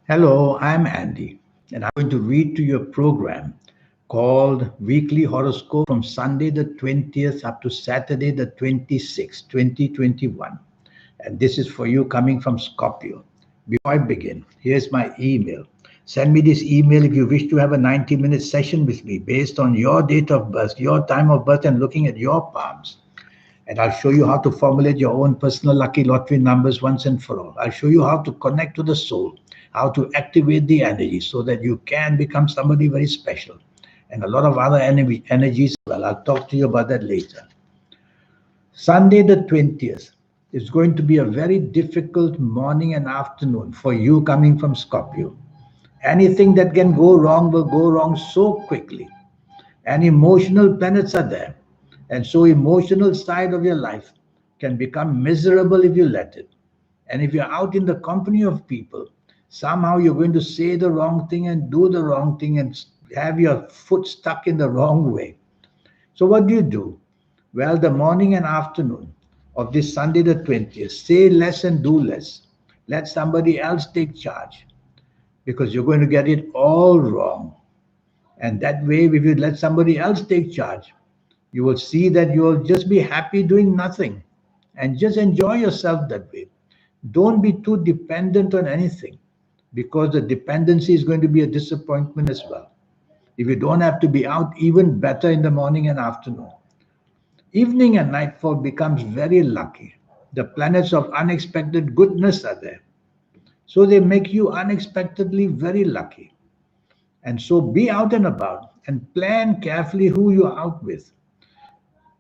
Hello, I'm Andy, and I'm going to read to you a program called Weekly Horoscope from Sunday the 20th up to Saturday the 26th, 2021. And this is for you coming from Scorpio. Before I begin, here's my email. Send me this email if you wish to have a 90-minute session with me based on your date of birth, your time of birth, and looking at your palms. And I'll show you how to formulate your own personal lucky lottery numbers once and for all. I'll show you how to connect to the soul, how to activate the energy so that you can become somebody very special. And a lot of other energies as well. I'll talk to you about that later. Sunday the 20th is going to be a very difficult morning and afternoon for you coming from Scorpio. Anything that can go wrong will go wrong so quickly, and emotional planets are there, and so emotional side of your life can become miserable if you let it. And if you're out in the company of people, somehow you're going to say the wrong thing and do the wrong thing and have your foot stuck in the wrong way. So what do? Well, the morning and afternoon of this Sunday the 20th, say less and do less. Let somebody else take charge, because you're going to get it all wrong. And that way, if you let somebody else take charge, you will see that you will just be happy doing nothing and just enjoy yourself that way. Don't be too dependent on anything, because the dependency is going to be a disappointment as well. If you don't have to be out, even better in the morning and afternoon. Evening and nightfall becomes very lucky. The planets of unexpected goodness are there. So they make you unexpectedly very lucky. And so be out and about and plan carefully who you're out with.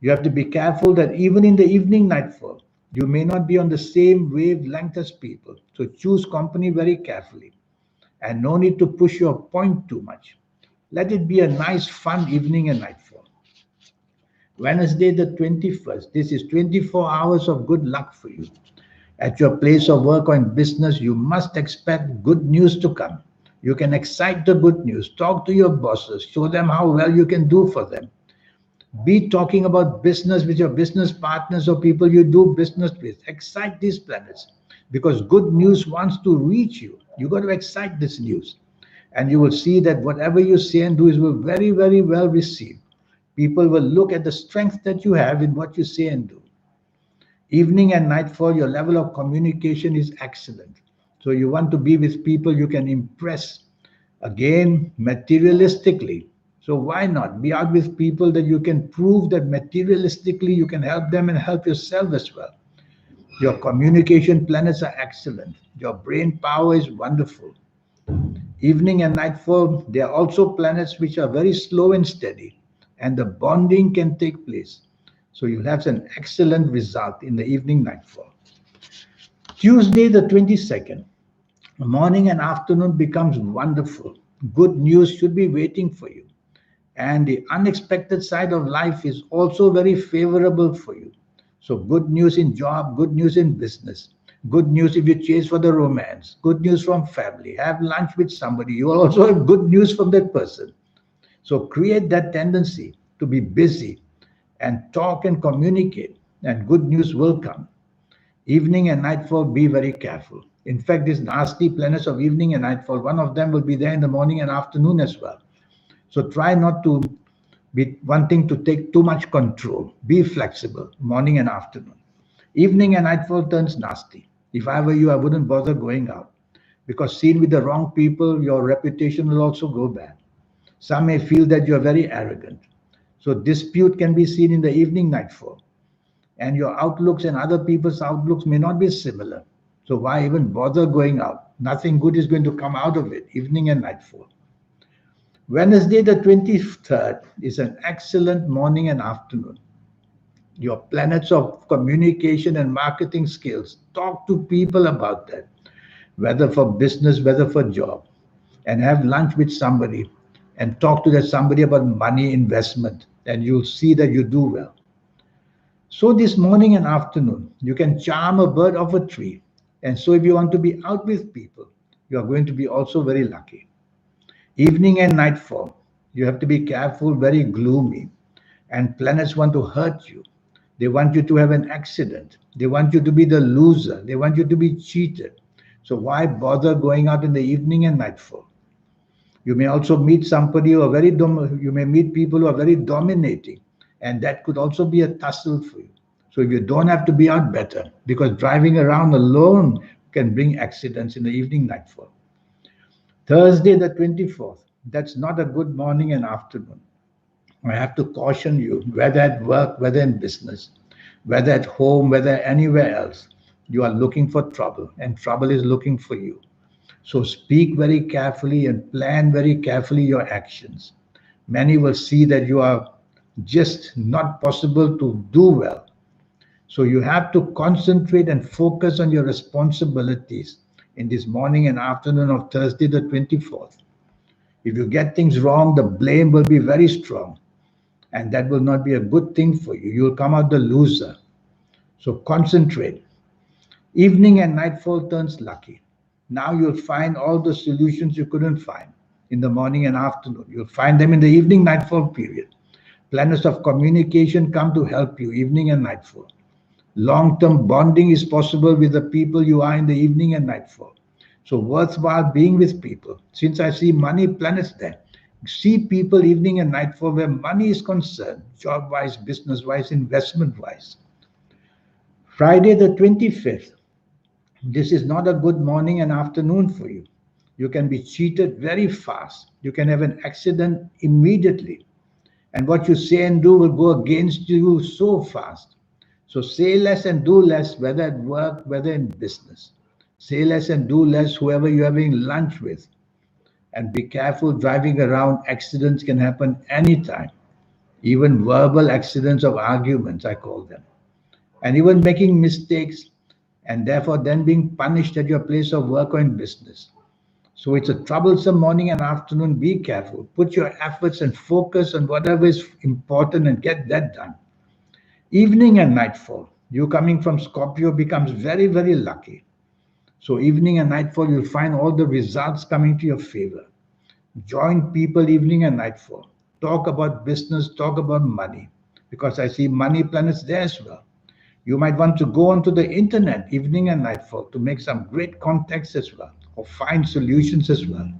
You have to be careful that even in the evening nightfall, you may not be on the same wavelength as people. So choose company very carefully, and no need to push your point too much. Let it be a nice, fun evening and nightfall. Wednesday, the 21st. This is 24 hours of good luck for you. At your place of work or in business, you must expect good news to come. You can excite the good news. Talk to your bosses. Show them how well you can do for them. Be talking about business with your business partners or people you do business with. Excite these planets, because good news wants to reach you. You got to excite this news. And you will see that whatever you say and do is will very, very well received. People will look at the strength that you have in what you say and do. Evening and nightfall, your level of communication is excellent. So you want to be with people you can impress, again, materialistically. So why not be out with people that you can prove that materialistically you can help them and help yourself as well. Your communication planets are excellent. Your brain power is wonderful. Evening and nightfall, they are also planets which are very slow and steady, and the bonding can take place. So you'll have an excellent result in the evening nightfall. Tuesday, the 22nd, morning and afternoon becomes wonderful. Good news should be waiting for you. And the unexpected side of life is also very favorable for you. So good news in job, good news in business, good news if you chase for the romance, good news from family, have lunch with somebody. You will also have good news from that person. So create that tendency to be busy and talk and communicate, and good news will come. Evening and nightfall, be very careful. In fact, these nasty planets of evening and nightfall, one of them will be there in the morning and afternoon as well. So try not to be wanting to take too much control. Be flexible, morning and afternoon. Evening and nightfall turns nasty. If I were you, I wouldn't bother going out, because seen with the wrong people, your reputation will also go bad. Some may feel that you are very arrogant. So dispute can be seen in the evening nightfall. And your outlooks and other people's outlooks may not be similar. So why even bother going out? Nothing good is going to come out of it, evening and nightfall. Wednesday, the 23rd, is an excellent morning and afternoon. Your planets of communication and marketing skills. Talk to people about that, whether for business, whether for job, and have lunch with somebody and talk to that somebody about money investment, and you'll see that you do well. So this morning and afternoon, you can charm a bird off a tree. And so if you want to be out with people, you are going to be also very lucky. Evening and nightfall, you have to be careful, very gloomy. And planets want to hurt you. They want you to have an accident. They want you to be the loser. They want you to be cheated. So why bother going out in the evening and nightfall? You may also meet somebody who are you may meet people who are very dominating, and that could also be a tussle for you. So you don't have to be out better, because driving around alone can bring accidents in the evening nightfall. Thursday the 24th, that's not a good morning and afternoon. I have to caution you, whether at work, whether in business, whether at home, whether anywhere else, you are looking for trouble, and trouble is looking for you. So speak very carefully and plan very carefully your actions. Many will see that you are just not possible to do well. So you have to concentrate and focus on your responsibilities in this morning and afternoon of Thursday the 24th. If you get things wrong, the blame will be very strong, and that will not be a good thing for you. You will come out the loser. So concentrate. Evening and nightfall turns lucky. Now you'll find all the solutions you couldn't find in the morning and afternoon. You'll find them in the evening nightfall period. Planets of communication come to help you, evening and nightfall. Long term bonding is possible with the people you are in the evening and nightfall. So, worthwhile being with people. Since I see money planets there, see people evening and nightfall where money is concerned, job wise, business wise, investment wise. Friday the 25th, this is not a good morning and afternoon for you. You can be cheated very fast. You can have an accident immediately. And what you say and do will go against you so fast. So say less and do less, whether at work, whether in business. Say less and do less, whoever you're having lunch with. And be careful driving around. Accidents can happen anytime. Even verbal accidents of arguments, I call them. And even making mistakes, and therefore then being punished at your place of work or in business. So it's a troublesome morning and afternoon. Be careful. Put your efforts and focus on whatever is important and get that done. Evening and nightfall. You coming from Scorpio becomes very, very lucky. So evening and nightfall, you'll find all the results coming to your favor. Join people evening and nightfall. Talk about business, talk about money, because I see money planets there as well. You might want to go onto the internet evening and nightfall to make some great contacts as well, or find solutions as well.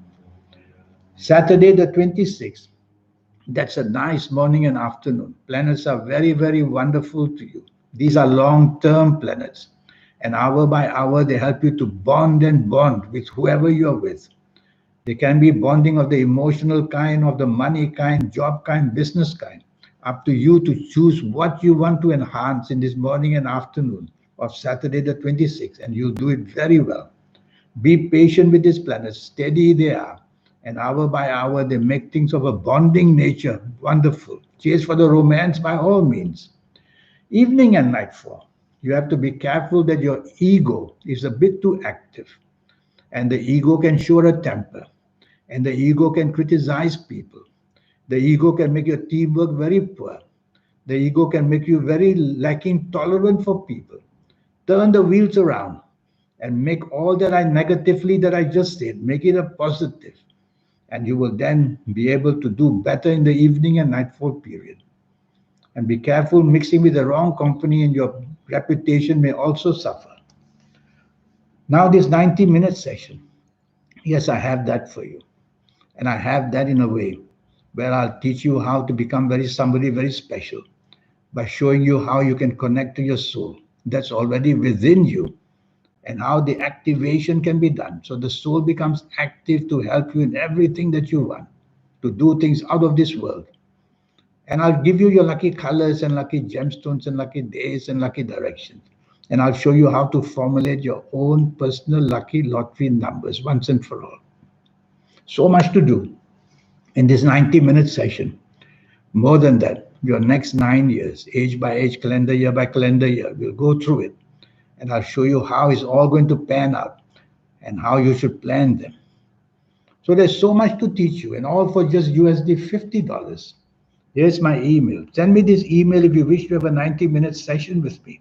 Saturday the 26th, that's a nice morning and afternoon. Planets are very, very wonderful to you. These are long term planets. And hour by hour, they help you to bond and bond with whoever you're with. They can be bonding of the emotional kind, of the money kind, job kind, business kind. Up to you to choose what you want to enhance in this morning and afternoon of Saturday the 26th, and you'll do it very well. Be patient with these planets, steady they are, and hour by hour they make things of a bonding nature wonderful. Chase for the romance by all means. Evening and nightfall, you have to be careful that your ego is a bit too active, and the ego can show a temper, and the ego can criticize people. The ego can make your teamwork very poor. The ego can make you very lacking tolerant for people. Turn the wheels around and make all that I negatively that I just said, make it a positive. And you will then be able to do better in the evening and nightfall period. And be careful mixing with the wrong company, and your reputation may also suffer. Now this 90-minute session, yes, I have that for you. And I have that in a way where I'll teach you how to become somebody very special by showing you how you can connect to your soul that's already within you, and how the activation can be done. So the soul becomes active to help you in everything that you want, to do things out of this world. And I'll give you your lucky colors and lucky gemstones and lucky days and lucky directions. And I'll show you how to formulate your own personal lucky lottery numbers once and for all. So much to do in this 90-minute session. More than that, your next 9 years, age by age, calendar year by calendar year, we'll go through it. And I'll show you how it's all going to pan out and how you should plan them. So there's so much to teach you, and all for just USD $50. Here's my email. Send me this email if you wish to have a 90-minute session with me.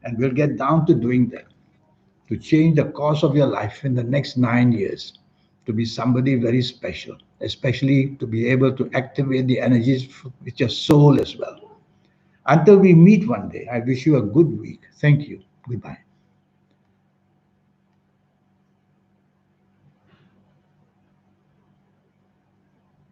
And we'll get down to doing that, to change the course of your life in the next 9 years, to be somebody very special, especially to be able to activate the energies with your soul as well. Until we meet one day, I wish you a good week. Thank you. Goodbye.